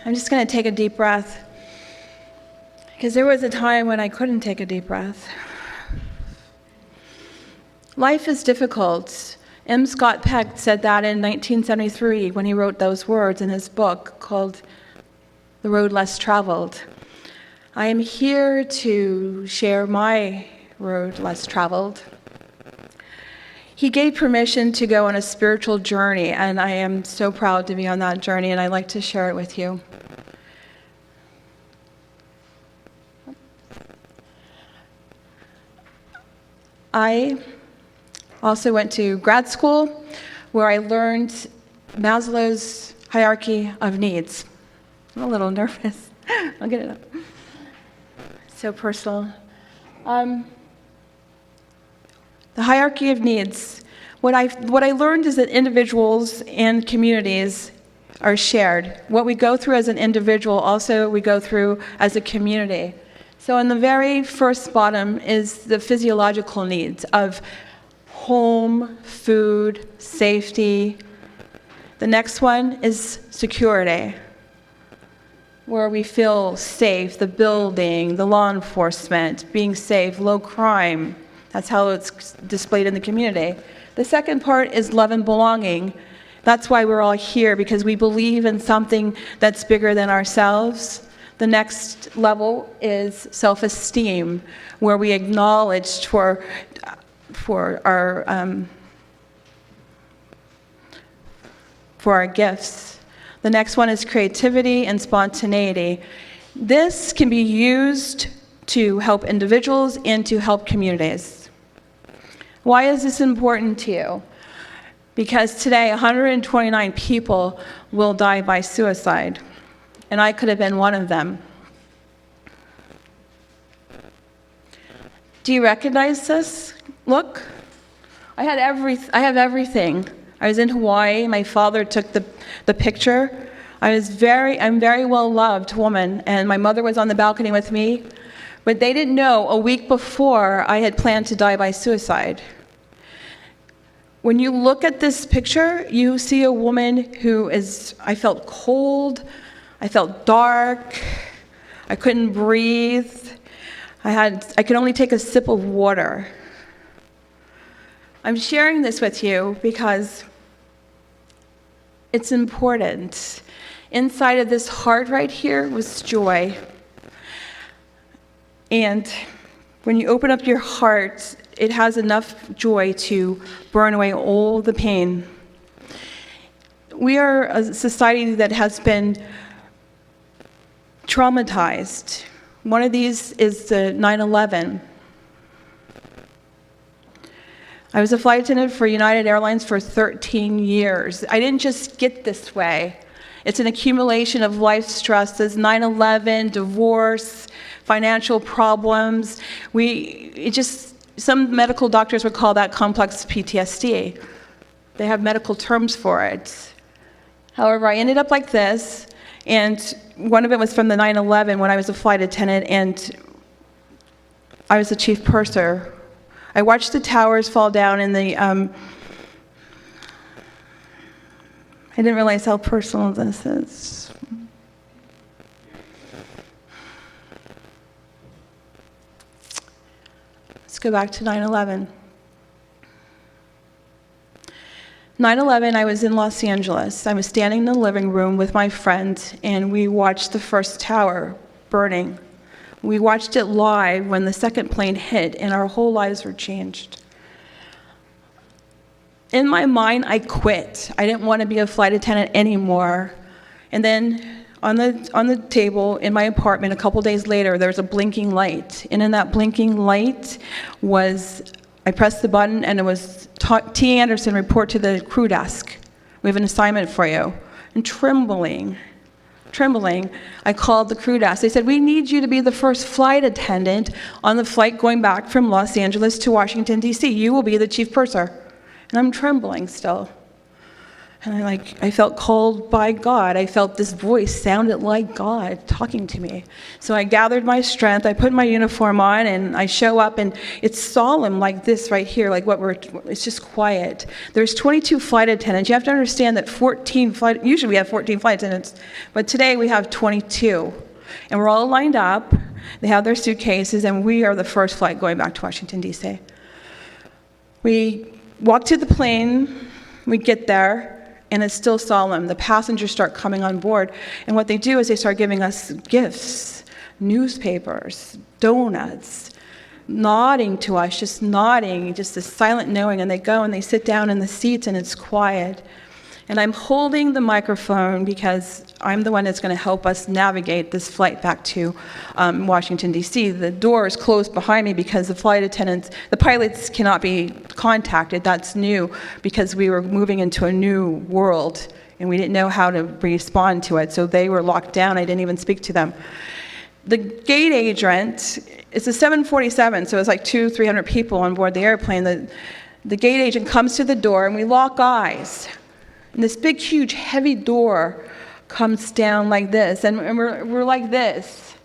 I'm just going to take a deep breath, because there was a time when I couldn't take a deep breath. Life is difficult. M. Scott Peck said that in 1973 when he wrote those words in his book called The Road Less Traveled. I am here to share my road less traveled. He gave permission to go on a spiritual journey, and I am so proud to be on that journey, and I'd like to share it with you. I also went to grad school where I learned Maslow's hierarchy of needs. I'm a little nervous. I'll get it up. So personal. The hierarchy of needs. What I learned is that individuals and communities are shared. What we go through as an individual, also we go through as a community. So in the very first bottom is the physiological needs of home, food, safety. The next one is security, where we feel safe, the building, the law enforcement, being safe, low crime. That's how it's displayed in the community. The second part is love and belonging. That's why we're all here, because we believe in something that's bigger than ourselves. The next level is self-esteem, where we acknowledge for our gifts. The next one is creativity and spontaneity. This can be used to help individuals and to help communities. Why is this important to you? Because today 129 people will die by suicide, and I could have been one of them. Do you recognize this? Look, I have everything. I was in Hawaii. My father took the picture. I'm a very well-loved woman, and my mother was on the balcony with me. But they didn't know a week before I had planned to die by suicide. When you look at this picture, you see a woman I felt cold, I felt dark, I couldn't breathe, I could only take a sip of water. I'm sharing this with you because it's important. Inside of this heart right here was joy. And when you open up your heart, it has enough joy to burn away all the pain. We are a society that has been traumatized. One of these is the 9/11. I was a flight attendant for United Airlines for 13 years. I didn't just get this way. It's an accumulation of life stresses, 9/11, divorce, financial problems. Some medical doctors would call that complex PTSD. They have medical terms for it. However, I ended up like this, and one of it was from the 9/11 when I was a flight attendant, and I was the chief purser. I watched the towers fall down in the, I didn't realize how personal this is. Let's go back to 9/11. 9/11, I was in Los Angeles. I was standing in the living room with my friend, and we watched the first tower burning. We watched it live when the second plane hit, and our whole lives were changed. In my mind, I quit. I didn't want to be a flight attendant anymore. And then on the table in my apartment, a couple days later, there was a blinking light. And in that blinking light I pressed the button, and it was T. Anderson, report to the crew desk. We have an assignment for you. And trembling, I called the crew desk. They said, we need you to be the first flight attendant on the flight going back from Los Angeles to Washington, D.C. You will be the chief purser. And I'm trembling still. And I felt called by God. I felt this voice sounded like God talking to me. So I gathered my strength, I put my uniform on, and I show up, and it's solemn like this right here, it's just quiet. There's 22 flight attendants. You have to understand that usually we have 14 flight attendants, but today we have 22. And we're all lined up, they have their suitcases, and we are the first flight going back to Washington, D.C. We walk to the plane, we get there, and it's still solemn. The passengers start coming on board, and what they do is they start giving us gifts, newspapers, donuts, nodding to us, just nodding, just this silent knowing, and they go and they sit down in the seats, and it's quiet. And I'm holding the microphone because I'm the one that's going to help us navigate this flight back to Washington, D.C. The door is closed behind me because the pilots cannot be contacted. That's new because we were moving into a new world and we didn't know how to respond to it. So they were locked down. I didn't even speak to them. The gate agent, it's a 747, so it's like 200-300 people on board the airplane. The gate agent comes to the door and we lock eyes. And this big, huge, heavy door comes down like this, and we're like this.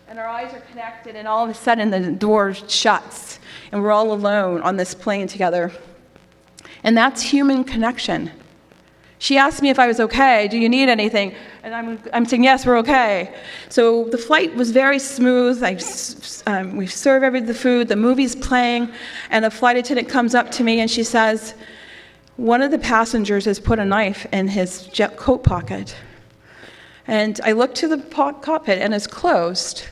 And our eyes are connected, and all of a sudden the door shuts, and we're all alone on this plane together. And that's human connection. She asked me if I was okay. Do you need anything? And I'm saying, yes, we're okay. So the flight was very smooth. We serve the food, the movie's playing, and a flight attendant comes up to me, and she says, one of the passengers has put a knife in his coat pocket. And I look to the cockpit, and it's closed.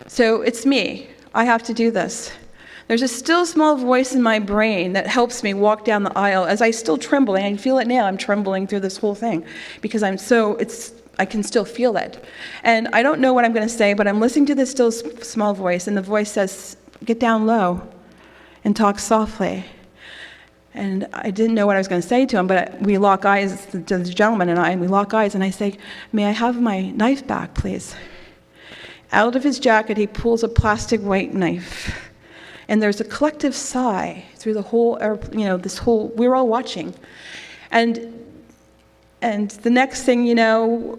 So it's me. I have to do this. There's a still small voice in my brain that helps me walk down the aisle as I still tremble. And I feel it now. I'm trembling through this whole thing because I can still feel it. And I don't know what I'm going to say, but I'm listening to this still small voice, and the voice says, get down low and talk softly. And I didn't know what I was going to say to him, but we lock eyes, the gentleman and we lock eyes, and I say, may I have my knife back, please? Out of his jacket, he pulls a plastic white knife. And there's a collective sigh through the whole, we're all watching. And the next thing you know,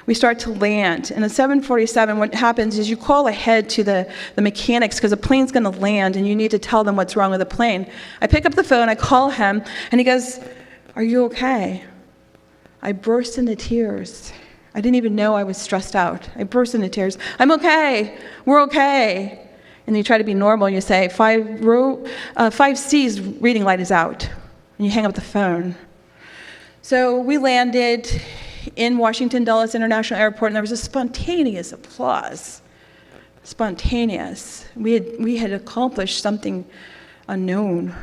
we start to land. In a 747, what happens is you call ahead to the mechanics because the plane's going to land and you need to tell them what's wrong with the plane. I pick up the phone, I call him, and he goes, are you okay? I burst into tears. I didn't even know I was stressed out. I burst into tears. I'm okay. We're okay. And you try to be normal. You say, 5C's reading light is out. And you hang up the phone. So we landed in Washington Dulles International Airport, and there was a spontaneous applause. Spontaneous. We had accomplished something unknown.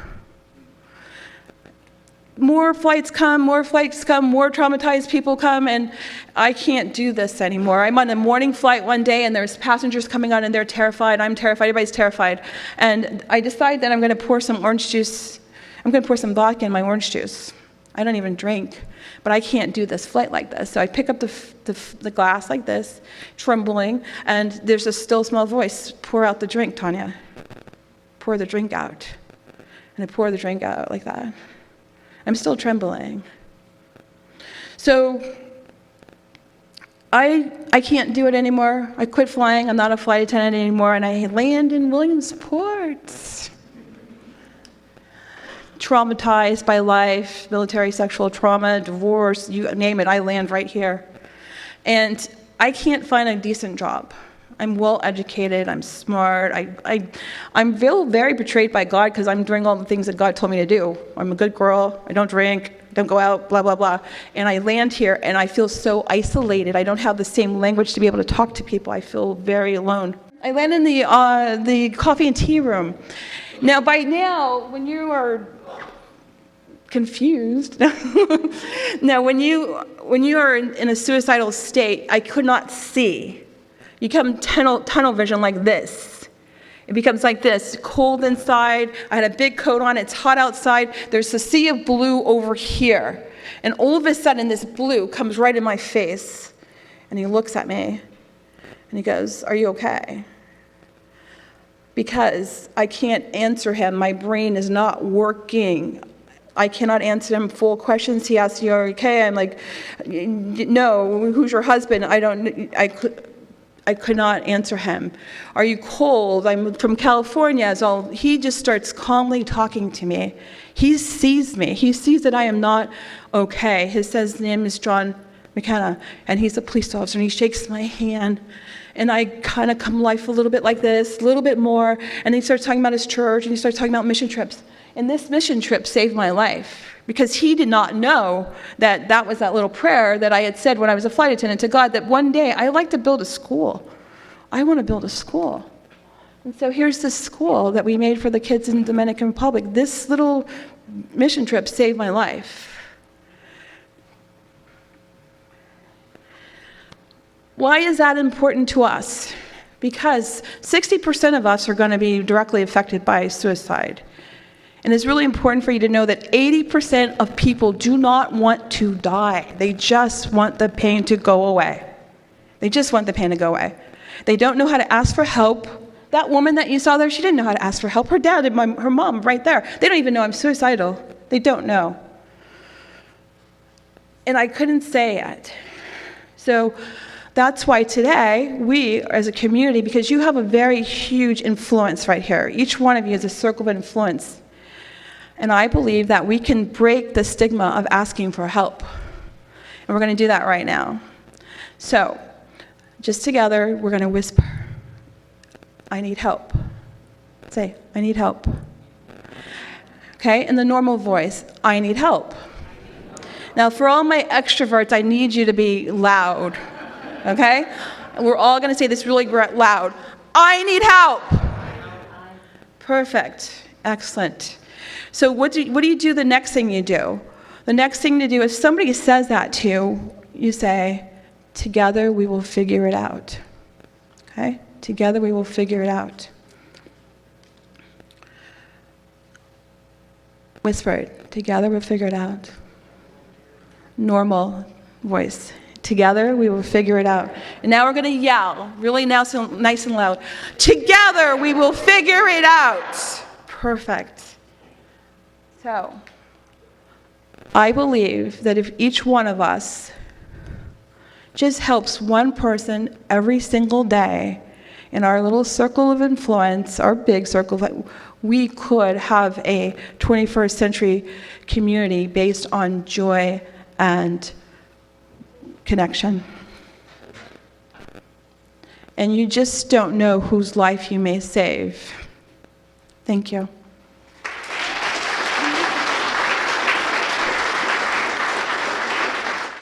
More flights come, more traumatized people come, and I can't do this anymore. I'm on a morning flight one day, and there's passengers coming on, and they're terrified. I'm terrified. Everybody's terrified. And I decide that I'm going to pour some orange juice. I'm going to pour some vodka in my orange juice. I don't even drink, but I can't do this flight like this. So I pick up the glass like this, trembling, and there's a still small voice, pour out the drink, Tonya. Pour the drink out. And I pour the drink out like that. I'm still trembling. So I can't do it anymore. I quit flying. I'm not a flight attendant anymore, and I land in Williamsport. Traumatized by life, military sexual trauma, divorce, you name it, I land right here. And I can't find a decent job. I'm well educated, I'm smart, I'm very betrayed by God because I'm doing all the things that God told me to do. I'm a good girl, I don't drink, don't go out, blah, blah, blah. And I land here and I feel so isolated. I don't have the same language to be able to talk to people. I feel very alone. I land in the coffee and tea room. Now, by now, when you are confused, now when you are in a suicidal state, I could not see. You come tunnel vision like this. It becomes like this, cold inside. I had a big coat on, it's hot outside. There's a sea of blue over here. And all of a sudden, this blue comes right in my face. And he looks at me, and he goes, are you okay? Because I can't answer him. My brain is not working. I cannot answer him full questions. He asks, "You okay?" I'm like, "No, who's your husband?" I could not answer him. "Are you cold? I'm from California." So he just starts calmly talking to me. He sees me. He sees that I am not okay. His name is John McKenna, and he's a police officer, and he shakes my hand. And I kind of come life a little bit like this, a little bit more, and he starts talking about his church, and he starts talking about mission trips. And this mission trip saved my life, because he did not know that that was that little prayer that I had said when I was a flight attendant to God, that one day I'd like to build a school. I want to build a school. And so here's this school that we made for the kids in the Dominican Republic. This little mission trip saved my life. Why is that important to us? Because 60% of us are going to be directly affected by suicide. And it's really important for you to know that 80% of people do not want to die. They just want the pain to go away. They just want the pain to go away. They don't know how to ask for help. That woman that you saw there, she didn't know how to ask for help. Her dad and her mom right there. They don't even know I'm suicidal. They don't know. And I couldn't say it. So that's why today, we as a community, because you have a very huge influence right here. Each one of you is a circle of influence. And I believe that we can break the stigma of asking for help. And we're going to do that right now. So, just together, we're going to whisper, "I need help." Say, "I need help." Okay, in the normal voice, "I need help." Now, for all my extroverts, I need you to be loud. Okay? And we're all going to say this really loud. "I need help." Perfect. Excellent. So what do you do the next thing you do? The next thing to do, if somebody says that to you, you say, "Together we will figure it out." Okay? Together we will figure it out. Whisper it. "Together we'll figure it out." Normal voice. "Together we will figure it out." And now we're going to yell, really nice and loud. "Together we will figure it out." Perfect. So, I believe that if each one of us just helps one person every single day in our little circle of influence, our big circle, we could have a 21st century community based on joy and connection. And you just don't know whose life you may save. Thank you.